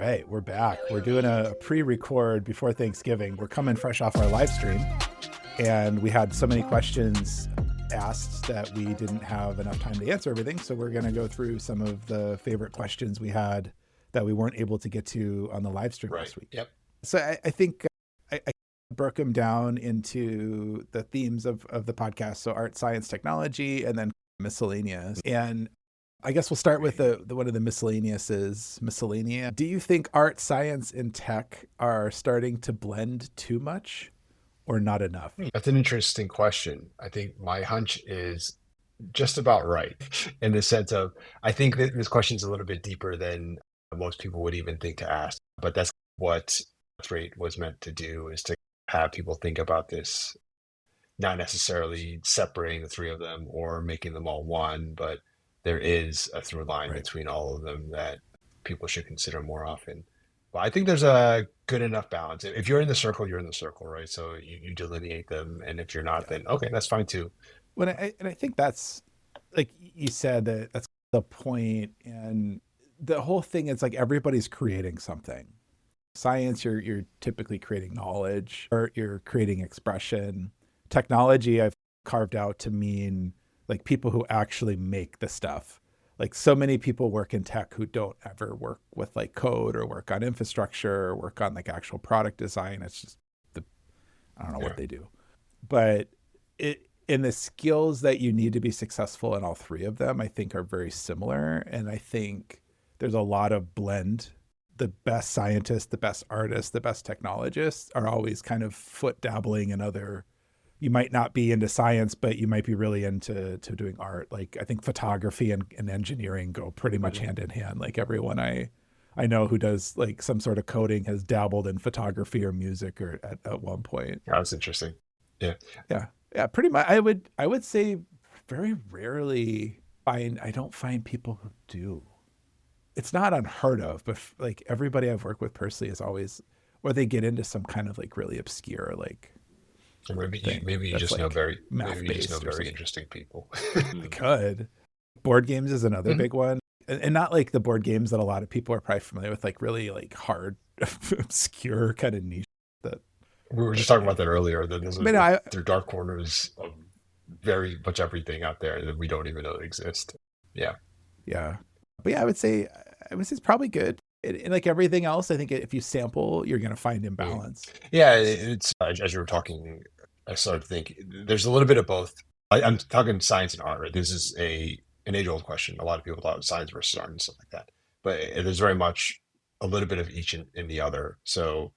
right, we're back. We're doing a pre-record before Thanksgiving. We're coming fresh off our live stream, and we had so many questions asked that we didn't have enough time to answer everything. So we're going to go through some of the favorite questions we had that we weren't able to get to on the live stream last week. Yep. So I think I broke them down into the themes of the podcast. So art, science, technology, and then miscellaneous. And I guess we'll start with the one of the miscellaneous is miscellanea. Do you think art, science, and tech are starting to blend too much or not enough? That's an interesting question. I think my hunch is just about right in the sense of, I think that this question is a little bit deeper than most people would even think to ask, but that's what 3reate was meant to do, is to have people think about this, not necessarily separating the three of them or making them all one, but there is a through line between all of them that people should consider more often. But I think there's a good enough balance. If you're in the circle, you're in the circle, right? So you delineate them, and if you're not, then okay, that's fine too. I think that's, like you said, that's the point. And the whole thing is like everybody's creating something. Science, you're typically creating knowledge, or you're creating expression. Technology, I've carved out to mean like people who actually make the stuff. Like so many people work in tech who don't ever work with like code or work on infrastructure or work on like actual product design. It's just I don't know what they do. But in the skills that you need to be successful in all three of them, I think are very similar. And I think there's a lot of blend. The best scientists, the best artists, the best technologists are always kind of foot dabbling in other. You might not be into science, but you might be really into doing art. Like I think photography and engineering go pretty much hand in hand. Like everyone I know who does like some sort of coding has dabbled in photography or music or at one point. Yeah, that's interesting. Yeah. Yeah. Pretty much. I would say very rarely I don't find people who do. It's not unheard of, but like everybody I've worked with personally is always, or they get into some kind of like really obscure like. Maybe you just know very interesting people. They could. Board games is another big one, and not like the board games that a lot of people are probably familiar with, like really like hard, obscure kind of niche. That we were just talking about that earlier. That there are dark corners of very much everything out there that we don't even know exist. Yeah. But yeah, I would say it's probably good. And like everything else, I think if you sample, you're going to find imbalance. Yeah, it's as you were talking, I started to think there's a little bit of both. I'm talking science and art, right? This is an age-old question. A lot of people thought science versus art and stuff like that. But there's very much a little bit of each in the other. So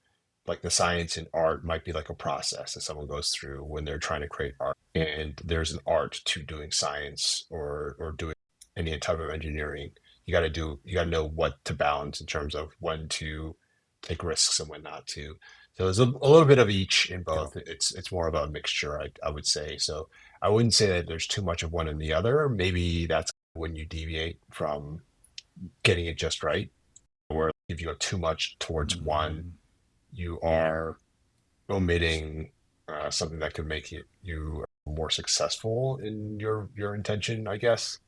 like the science and art might be like a process that someone goes through when they're trying to create art. And there's an art to doing science or doing any type of engineering. You got to know what to balance in terms of when to take risks and when not to. So there's a little bit of each in both. Yeah. It's more of a mixture, I would say. So I wouldn't say that there's too much of one and the other. Maybe that's when you deviate from getting it just right, or if you go too much towards one, you are omitting something that could make you more successful in your intention, I guess.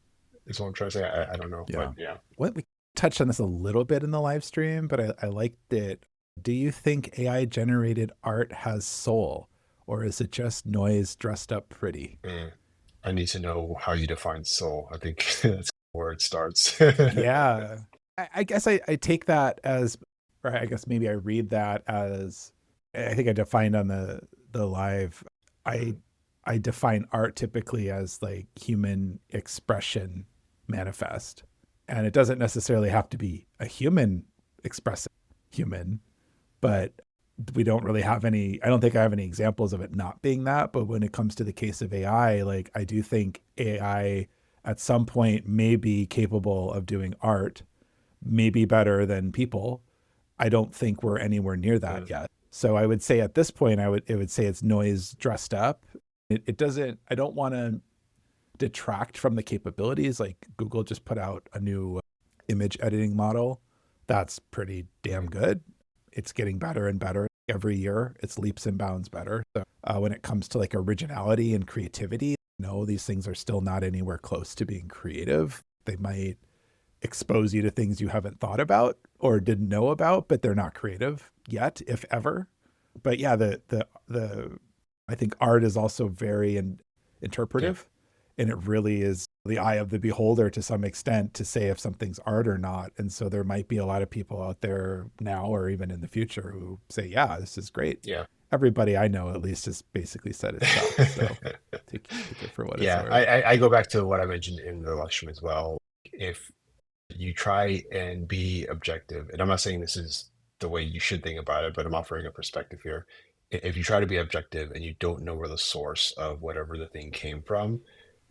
Is what I'm trying to say. I don't know. Yeah. But yeah. We touched on this a little bit in the live stream, but I liked it. Do you think AI generated art has soul, or is it just noise dressed up pretty? I need to know how you define soul. I think that's where it starts. Yeah. I guess I take that as, or I guess maybe I read that as, I think I defined on the live, I define art typically as like human expression manifest. And it doesn't necessarily have to be a human expressing human, but we don't really have any, I don't think I have any examples of it not being that. But when it comes to the case of AI, like I do think AI at some point may be capable of doing art, maybe better than people. I don't think we're anywhere near that yet. So I would say at this point, it would say it's noise dressed up. It doesn't, I don't want to detract from the capabilities. Like Google just put out a new image editing model. That's pretty damn good. It's getting better and better every year. It's leaps and bounds better. So when it comes to like originality and creativity, no, these things are still not anywhere close to being creative. They might expose you to things you haven't thought about or didn't know about, but they're not creative yet, if ever. But yeah, the I think art is also very Yeah. interpretive, and it really is the eye of the beholder to some extent to say if something's art or not. And so there might be a lot of people out there now or even in the future who say, yeah, this is great. Yeah. Everybody I know at least has basically said it sucks. So take it for what it's Yeah, worth. I go back to what I mentioned in the election as well. If you try and be objective, and I'm not saying this is the way you should think about it, but I'm offering a perspective here. If you try to be objective and you don't know where the source of whatever the thing came from,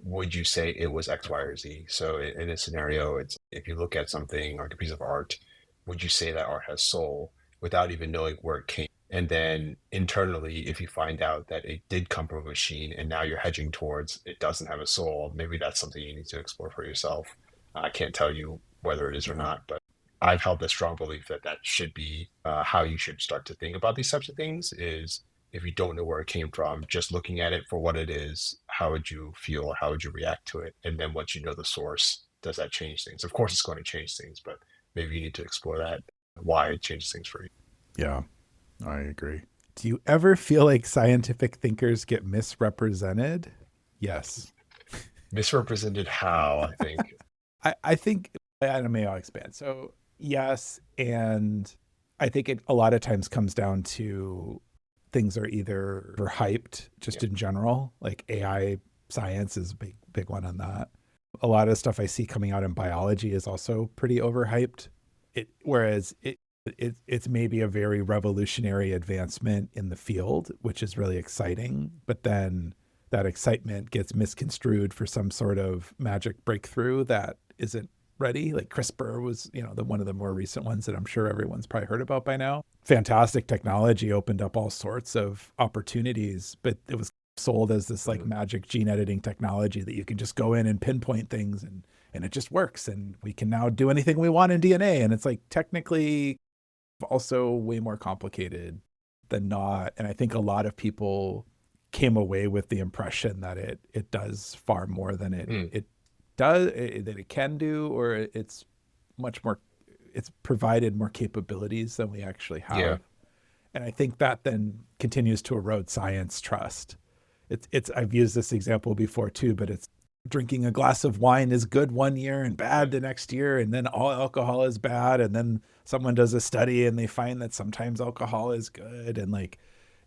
would you say it was X, Y, or Z? So in a scenario, it's if you look at something like a piece of art, would you say that art has soul without even knowing where it came? And then internally, if you find out that it did come from a machine and now you're hedging towards it doesn't have a soul, maybe that's something you need to explore for yourself. I can't tell you whether it is or Yeah. not, but I've held the strong belief that that should be how you should start to think about these types of things. Is if you don't know where it came from, just looking at it for what it is, how would you feel? How would you react to it? And then once you know the source, does that change things? Of course, it's going to change things, but maybe you need to explore that why it changes things for you. Yeah, I agree. Do you ever feel like scientific thinkers get misrepresented? Yes. Misrepresented how, I think. I think, and maybe I'll expand. So, yes. And I think it a lot of times comes down to things are either hyped just Yeah. in general, like AI science is a big one on that. A lot of stuff I see coming out in biology is also pretty overhyped. Whereas it's maybe a very revolutionary advancement in the field, which is really exciting. But then that excitement gets misconstrued for some sort of magic breakthrough that isn't ready. Like CRISPR was, the one of the more recent ones that I'm sure everyone's probably heard about by now. Fantastic technology, opened up all sorts of opportunities, but it was sold as this like magic gene editing technology that you can just go in and pinpoint things and it just works and we can now do anything we want in DNA. And it's like technically also way more complicated than not. And I think a lot of people came away with the impression that it does far more than Mm. it does that it can do, or it's much more, it's provided more capabilities than we actually Yeah. have. And I think that then continues to erode science trust. It's I've used this example before too, but it's drinking a glass of wine is good one year and bad the next year, and then all alcohol is bad, and then someone does a study and they find that sometimes alcohol is good, and like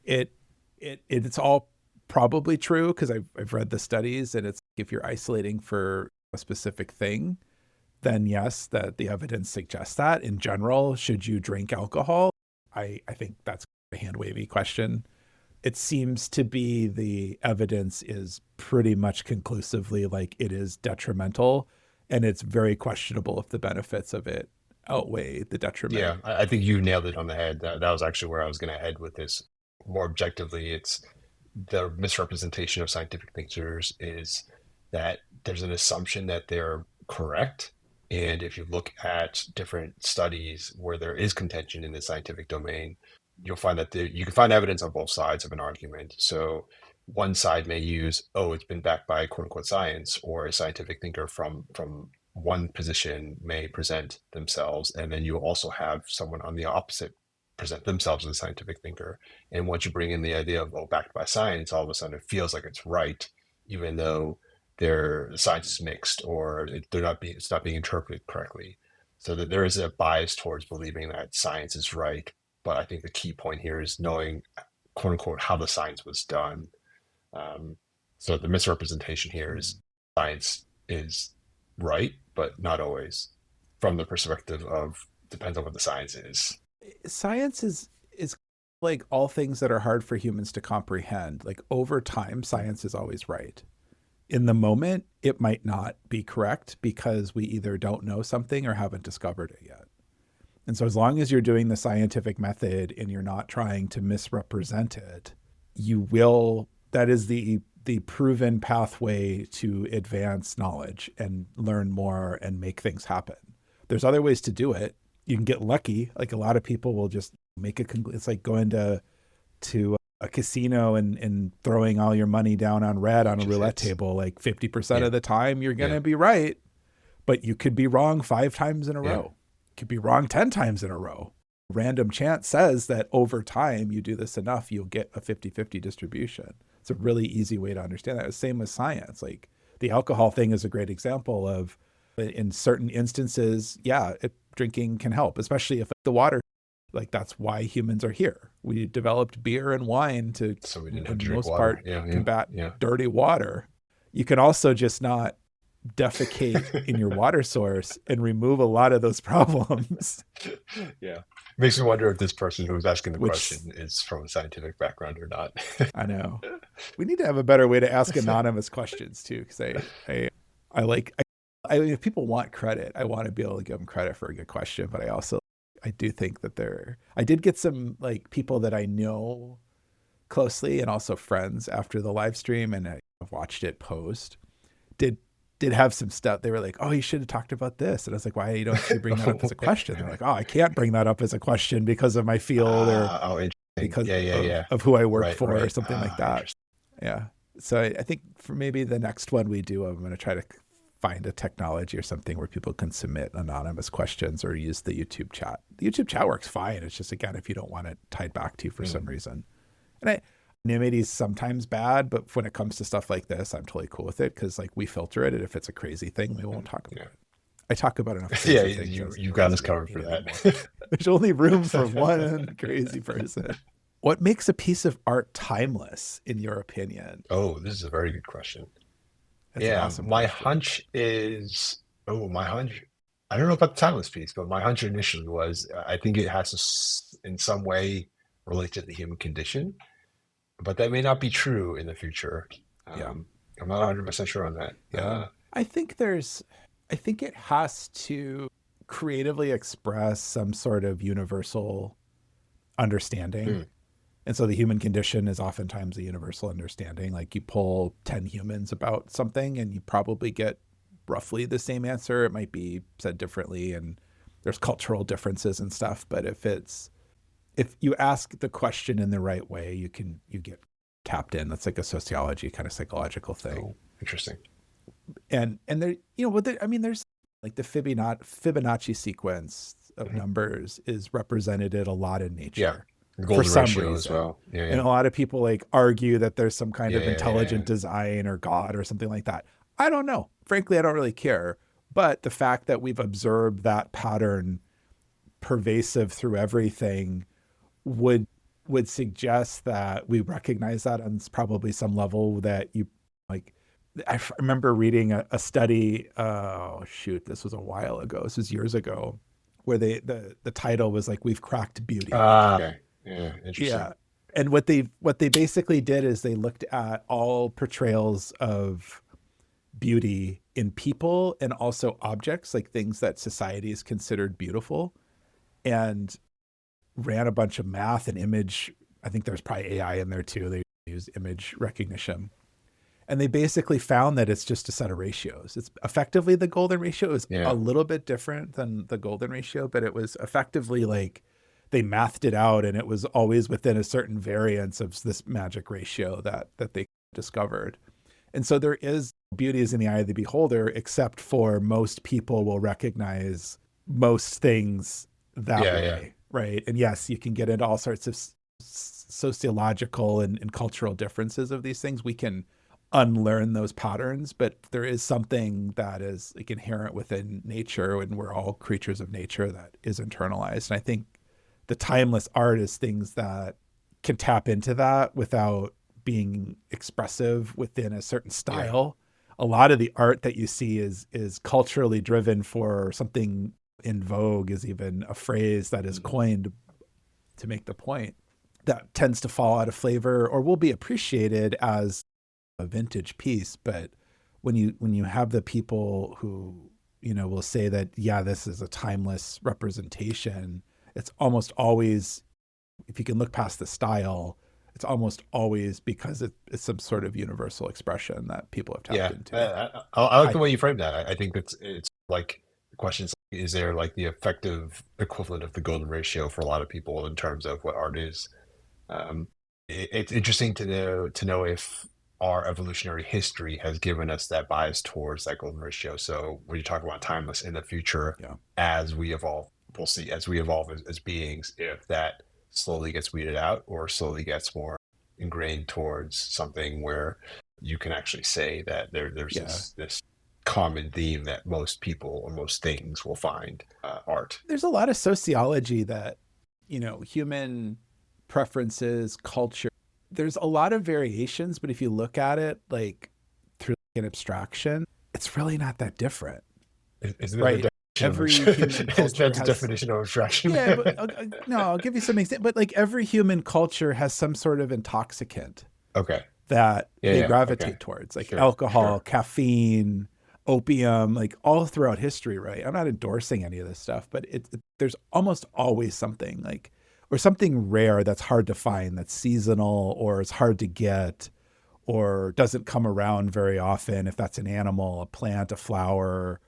it it's all probably true because I've read the studies, and it's if you're isolating for a specific thing, then yes, that the evidence suggests that. In general, should you drink alcohol? I think that's a hand wavy question. It seems to be the evidence is pretty much conclusively like it is detrimental, and it's very questionable if the benefits of it outweigh the detriment. Yeah, I think you nailed it on the head. That was actually where I was going to head with this. More objectively, it's the misrepresentation of scientific thinkers is that there's an assumption that they're correct. And if you look at different studies where there is contention in the scientific domain, you'll find that you can find evidence on both sides of an argument. So one side may use, oh, it's been backed by quote unquote science, or a scientific thinker from one position may present themselves, and then you also have someone on the opposite present themselves as a scientific thinker. And once you bring in the idea of, oh, backed by science, all of a sudden it feels like it's right, even though their science is mixed or it's not being interpreted correctly. So that there is a bias towards believing that science is right. But I think the key point here is knowing, quote unquote, how the science was done. Um, so the misrepresentation here is science is right, but not always from the perspective of depends on what the science is. Science is like all things that are hard for humans to comprehend. Like over time, science is always right. In the moment, it might not be correct because we either don't know something or haven't discovered it yet. And so as long as you're doing the scientific method and you're not trying to misrepresent it, you will, that is the proven pathway to advance knowledge and learn more and make things happen. There's other ways to do it. You can get lucky. Like a lot of people will just make it's like going to a casino and throwing all your money down on red on a roulette table. Like 50% Yeah. of the time you're going to Yeah. be right. but you could be wrong 5 times in a Yeah. row. You could be wrong 10 times in a row. Random chance says that over time, you do this enough, you'll get a 50-50 distribution. It's a really easy way to understand that. Same with science. Like the alcohol thing is a great example of, in certain instances, yeah, drinking can help, especially if the water, like that's why humans are here. We developed beer and wine to, So we didn't have in to drink most water. part, Yeah. Yeah. combat Yeah. dirty water. You can also just not defecate in your water source and remove a lot of those problems. Yeah. Makes me wonder if this person who's asking the Which question is from a scientific background or not. I know. We need to have a better way to ask anonymous questions too, because I like if people want credit, I want to be able to give them credit for a good question, but I do think that I did get some like people that I know closely and also friends after the live stream, and I've watched it post. Did have some stuff. They were like, "Oh, you should have talked about this," and I was like, "Why don't you bring that up as a question?" They're like, "Oh, I can't bring that up as a question because of my field or Interesting. because Yeah. of who I work Right, for right. or something like that." Yeah. So I think for maybe the next one we do, I'm going to try to find a technology or something where people can submit anonymous questions or use the YouTube chat. The YouTube chat works fine. It's just, again, if you don't want it tied back to you for some reason. And anonymity is sometimes bad, but when it comes to stuff like this, I'm totally cool with it because like we filter it, and if it's a crazy thing, we won't talk about it. I talk about enough crazy things. You got us covered for that. There's only room for one crazy person. What makes a piece of art timeless, in your opinion? Oh, this is a very good question. That's an awesome question. Hunch is, my hunch, I don't know about the timeless piece, but my hunch initially was, I think it has to, in some way, relate to the human condition, but that may not be true in the future. I'm not 100% sure on that. Yeah. I think it has to creatively express some sort of universal understanding. And so the human condition is oftentimes a universal understanding. Like you poll 10 humans about something and you probably get roughly the same answer. It might be said differently and there's cultural differences and stuff. But if you ask the question in the right way, you get tapped in. That's like a sociology kind of psychological thing. Oh, interesting. And there, there's like the Fibonacci sequence of numbers is represented a lot in nature. Yeah. The golden ratio as well. Yeah. And a lot of people like argue that there's some kind of intelligent design or God or something like that. I don't know. Frankly, I don't really care. But the fact that we've observed that pattern pervasive through everything would suggest that we recognize that on probably some level that you like. I remember reading a study. Oh shoot, this was a while ago. This was years ago, where the title was like, "We've cracked beauty." Okay. Yeah, interesting. Yeah, and what they basically did is they looked at all portrayals of beauty in people and also objects, like things that society is considered beautiful, and ran a bunch of math and image. I think there's probably AI in there too. They use image recognition. And they basically found that it's just a set of ratios. It's effectively the golden ratio. It was a little bit different than the golden ratio, but it was effectively like they mathed it out and it was always within a certain variance of this magic ratio that they discovered. And so there is beauty is in the eye of the beholder, except for most people will recognize most things that way, right? And yes, you can get into all sorts of sociological and cultural differences of these things. We can unlearn those patterns, but there is something that is like inherent within nature, and we're all creatures of nature, that is internalized. And I think the timeless art is things that can tap into that without being expressive within a certain style. A lot of the art that you see is culturally driven for something in vogue, is even a phrase that is coined to make the point, that tends to fall out of flavor or will be appreciated as a vintage piece. But when you have the people who, will say that, this is a timeless representation, it's almost always, if you can look past the style, it's almost always because it's some sort of universal expression that people have tapped into. I like the way you frame that. I think it's like the question is there like the effective equivalent of the golden ratio for a lot of people in terms of what art is? It's interesting to know if our evolutionary history has given us that bias towards that golden ratio. So when you talk about timeless in the future, Yeah. as we evolve, we'll see as we evolve as beings, if that slowly gets weeded out or slowly gets more ingrained towards something where you can actually say that there's Yeah. this common theme that most people or most things will find art. There's a lot of sociology that, human preferences, culture, there's a lot of variations, but if you look at it like through an abstraction, it's really not that different, Isn't that the right? definition of Every human is culture that the has, definition of abstraction? yeah, but no, I'll give you some example. But like every human culture has some sort of intoxicant Okay. that Yeah, they yeah. Okay. gravitate towards, like Sure, alcohol, sure. caffeine, opium, like all throughout history, right? I'm not endorsing any of this stuff, but there's almost always something like, or something rare that's hard to find, that's seasonal, or it's hard to get, or doesn't come around very often. If that's an animal, a plant, a flower,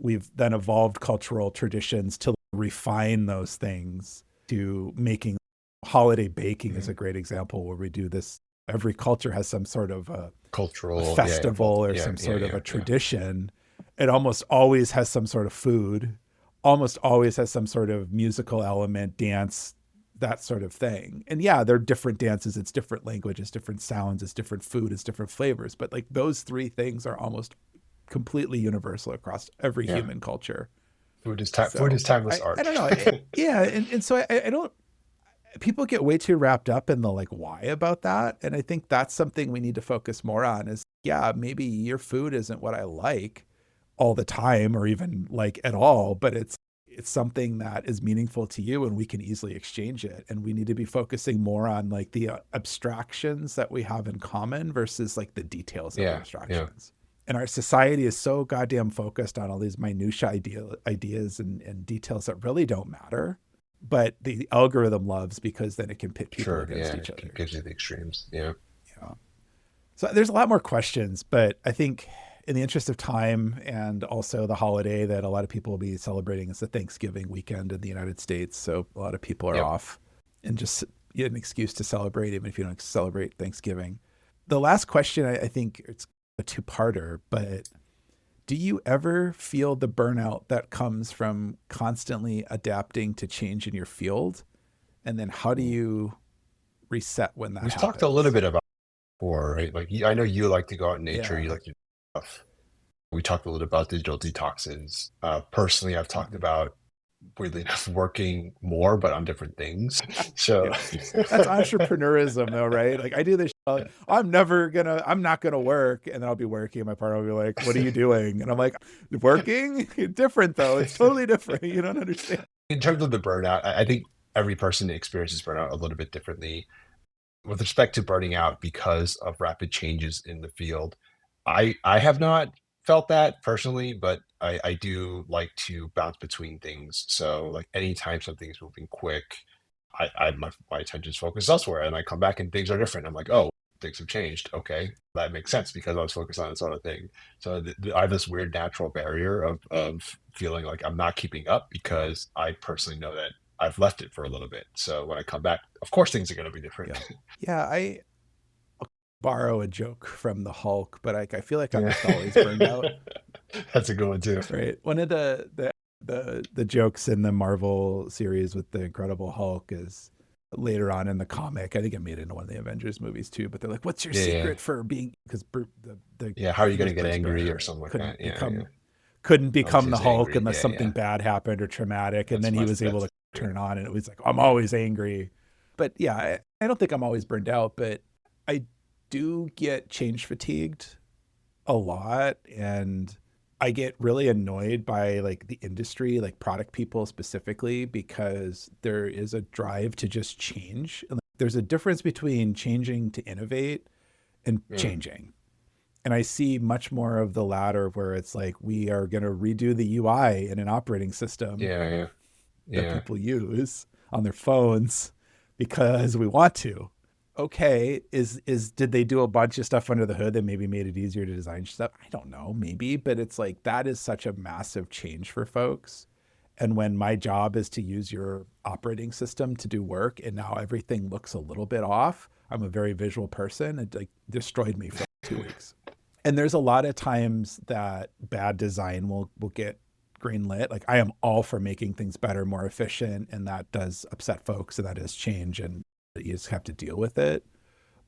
we've then evolved cultural traditions to refine those things to making. Holiday baking is Mhm. a great example where we do this. Every culture has some sort of a Cultural, yeah, festival or yeah, some yeah, sort of yeah, a yeah. tradition. It almost always has some sort of food, almost always has some sort of musical element, dance, that sort of thing. And yeah, they're different dances, it's different language, it's different sounds, it's different food, it's different flavors. But like those three things are almost completely universal across every Yeah. human culture. Food So is timeless I art. don't know. Yeah. And so I don't, people get way too wrapped up in the like why about that. And I think that's something we need to focus more on is, yeah, maybe your food isn't what I like all the time or even like at all, but it's something that is meaningful to you and we can easily exchange it. And we need to be focusing more on like the abstractions that we have in common versus like the details of the Yeah, yeah, abstractions. And our society is so goddamn focused on all these minutia ideas and details that really don't matter, but the algorithm loves because then it can pit people sure. against Yeah, each it other. gives you the extremes. Yeah. Yeah. So there's a lot more questions, but I think in the interest of time and also the holiday that a lot of people will be celebrating is the Thanksgiving weekend in the United States. So a lot of people are Yep. off and just get an excuse to celebrate, even if you don't celebrate Thanksgiving. The last question, I think it's a two-parter, but do you ever feel the burnout that comes from constantly adapting to change in your field? And then how do Ooh. you reset when that We've talked a little happens? bit about it before, right? Like I know you like to go out in nature, you Yeah. like to do stuff. We talked a little about digital detoxes. Personally, I've talked Mhm. about weirdly enough working more, but on different things. So Yeah. That's entrepreneurism though, right? Like I do this, I'm not gonna work. And then I'll be working. My partner will be like, what are you doing? And I'm like, working? Different though. It's totally different. You don't understand. in terms of the burnout, I think every person experiences burnout a little bit differently. With respect to burning out because of rapid changes in the field, I have not felt that personally, but I do like to bounce between things. So like anytime something is moving quick, my attention is focused elsewhere, and I come back and things are different. I'm like, oh, things have changed. Okay, that makes sense because I was focused on this other thing. So I have this weird natural barrier of feeling like I'm not keeping up Yeah. because I personally know that I've left it for a little bit. So when I come back, of course things are going to be different. Yeah. Yeah. I borrow a joke from the Hulk, but I feel like I'm Yeah. just always burned out. That's a good one too. Right. One of the jokes in the Marvel series with the Incredible Hulk is later on in the comic. I think it made it into one of the Avengers movies too. But they're like, "What's your Yeah, yeah. secret for being?" Because the Yeah, how are you he going was to get Bruce angry or Banner something like couldn't that? Yeah, yeah. become the Always Hulk angry. unless Yeah, yeah. something bad happened or traumatic, and That's then he my was able that's to yeah. turn it on, and it was like, "I'm always angry." But yeah, I don't think I'm always burned out, but I do get change fatigued a lot, and I get really annoyed by like the industry, like product people specifically, because there is a drive to just change. And like, there's a difference between changing to innovate and Yeah, changing. And I see much more of the latter where it's like we are going to redo the UI in an operating system yeah, yeah, that yeah. people use on their phones because we want to. Okay, is did they do a bunch of stuff under the hood that maybe made it easier to design stuff? I don't know, maybe, but it's like that is such a massive change for folks. And when my job is to use your operating system to do work and now everything looks a little bit off, I'm a very visual person. It like destroyed me for 2 weeks. And there's a lot of times that bad design will get greenlit. Like I am all for making things better, more efficient, and that does upset folks and that is change and you just have to deal with it.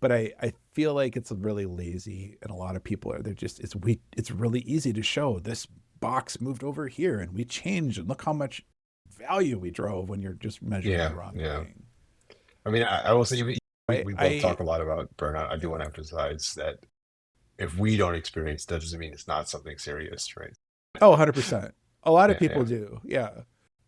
But I feel like it's really lazy and a lot of people are, it's really easy to show this box moved over here and we changed and look how much value we drove when you're just measuring the wrong thing. I mean, I will say we both I talk a lot about burnout. I do want to emphasize that if we don't experience, that doesn't mean it's not something serious, right? Oh, 100%. A lot of people Yeah. do. Yeah.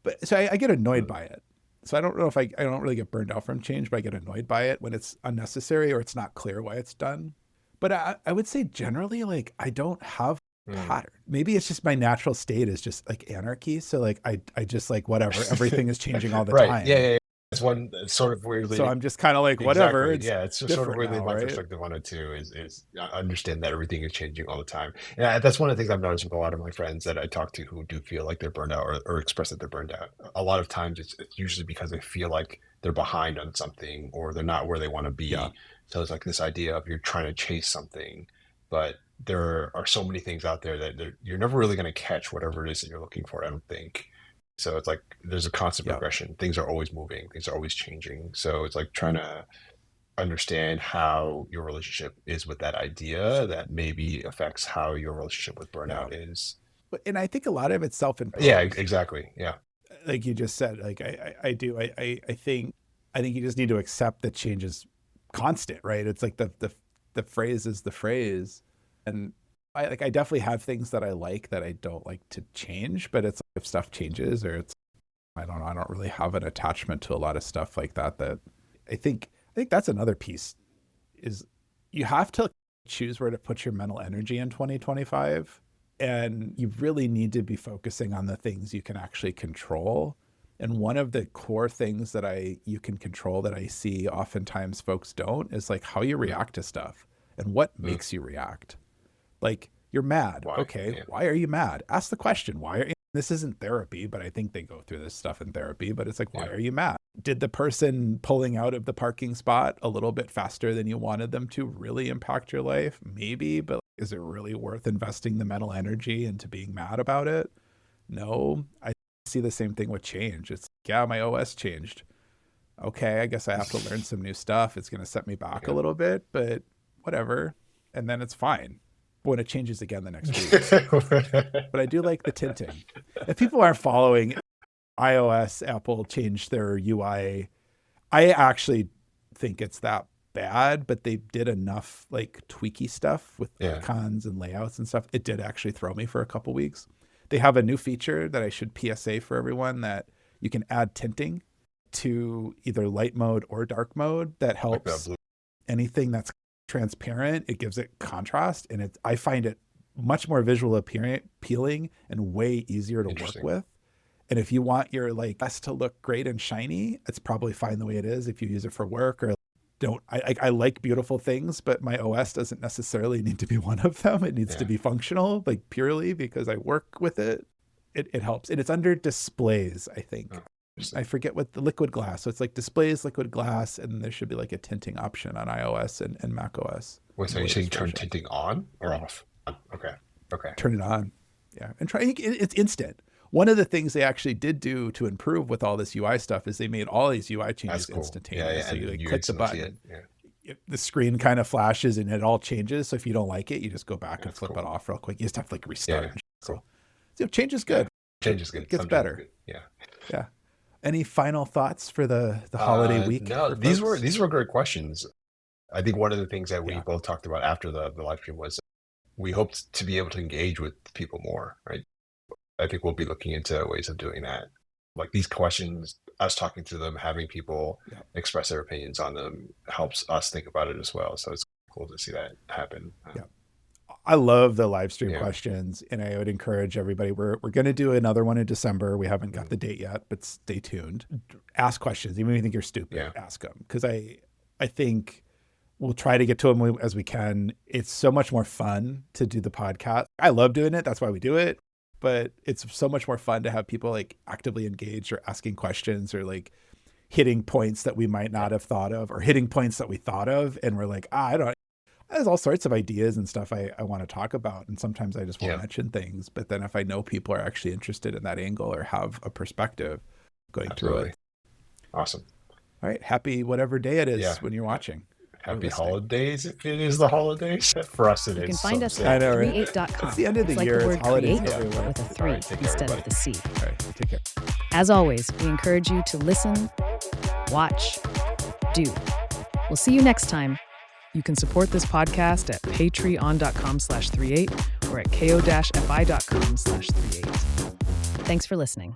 But so I get annoyed by it. So I don't know if I don't really get burned out from change, but I get annoyed by it when it's unnecessary or it's not clear why it's done. But I would say generally, like, I don't have a pattern. Maybe it's just my natural state is just like anarchy. So like, I just like, whatever, everything is changing all the Right. time. Yeah. It's one sort of weirdly. So I'm just kind of like, whatever. Exactly. Yeah, it's just sort of weirdly now, my right? perspective on it too. Is I understand that everything is changing all the time, and that's one of the things I've noticed with a lot of my friends that I talk to who do feel like they're burned out or express that they're burned out. A lot of times, it's usually because they feel like they're behind on something or they're not where they want to be. Yeah. So it's like this idea of you're trying to chase something, but there are so many things out there that you're never really going to catch whatever it is that you're looking for, I don't think. So it's like there's a constant progression. Things are always moving. Things are always changing. So it's like trying to understand how your relationship is with that idea that maybe affects how your relationship with burnout is. And I think a lot of it's self-imposed. Yeah, exactly. Yeah. Like you just said, like I do. I think you just need to accept that change is constant, right? It's like the phrase is the phrase. And I definitely have things that I like that I don't like to change, but it's like if stuff changes or it's, I don't know, I don't really have an attachment to a lot of stuff like that. That I think that's another piece is you have to choose where to put your mental energy in 2025. And you really need to be focusing on the things you can actually control. And one of the core things that you can control that I see oftentimes folks don't is like how you react to stuff and what makes you react. Like you're mad. Why? Okay. Yeah. Why are you mad? Ask the question. Why are you? This isn't therapy, but I think they go through this stuff in therapy, but it's like, why are you mad? Did the person pulling out of the parking spot a little bit faster than you wanted them to really impact your life? Maybe, but is it really worth investing the mental energy into being mad about it? No. I see the same thing with change. It's like, yeah, my OS changed. Okay, I guess I have to learn some new stuff. It's going to set me back a little bit, but whatever. And then it's fine when it changes again the next week. But I do like the tinting. If people aren't following, iOS, Apple changed their UI. I actually think it's that bad, but they did enough like tweaky stuff with icons and layouts and stuff. It did actually throw me for a couple weeks. They have a new feature that I should PSA for everyone that you can add tinting to either light mode or dark mode that helps anything that's transparent. It gives it contrast, and I find it much more visual appealing and way easier to work with. And if you want your like best to look great and shiny, it's probably fine the way it is if you use it for work or I like beautiful things, but my OS doesn't necessarily need to be one of them. It needs to be functional, like purely because I work with it. It helps. And it's under displays, I think. I forget what the liquid glass. So it's like displays, liquid glass, and there should be like a tinting option on iOS and Mac OS. Wait, so you're saying turn tinting on or off? Okay. Turn it on. Yeah. And it's instant. One of the things they actually did do to improve with all this UI stuff is they made all these UI changes instantaneous. So you like click the button, the screen kind of flashes and it all changes. So if you don't like it, you just go back and flip it off real quick. You just have to like restart. So change is good. Change is good. It gets better. Yeah. Any final thoughts for the holiday week? No, these were great questions. I think one of the things that we both talked about after the live stream was we hoped to be able to engage with people more, right? I think we'll be looking into ways of doing that. Like these questions, us talking to them, having people express their opinions on them helps us think about it as well. So it's cool to see that happen. I love the live stream questions, and I would encourage everybody. We're going to do another one in December. We haven't got the date yet, but stay tuned. Ask questions, even if you think you're stupid. Ask them, because I think we'll try to get to them as we can. It's so much more fun to do the podcast. I love doing it. That's why we do it. But it's so much more fun to have people like actively engaged or asking questions or like hitting points that we might not have thought of or hitting points that we thought of. And we're like, I There's all sorts of ideas and stuff I want to talk about. And sometimes I just won't Yeah, mention things. But then if I know people are actually interested in that angle or have a perspective, going through absolutely. it. Awesome. All right. Happy whatever day it is Yeah. when you're watching. or Happy listening. holidays if it is the holidays. For us, it is. You can find us so I at know, right? 3reate.com. It's the end of the It's like year. the It's word holidays create, everywhere. but with a 3 All right, take care, instead of everybody. the C. All right. Take care. As always, we encourage you to listen, watch, do. We'll see you next time. You can support this podcast at patreon.com/3reate or at ko-fi.com/3reate. Thanks for listening.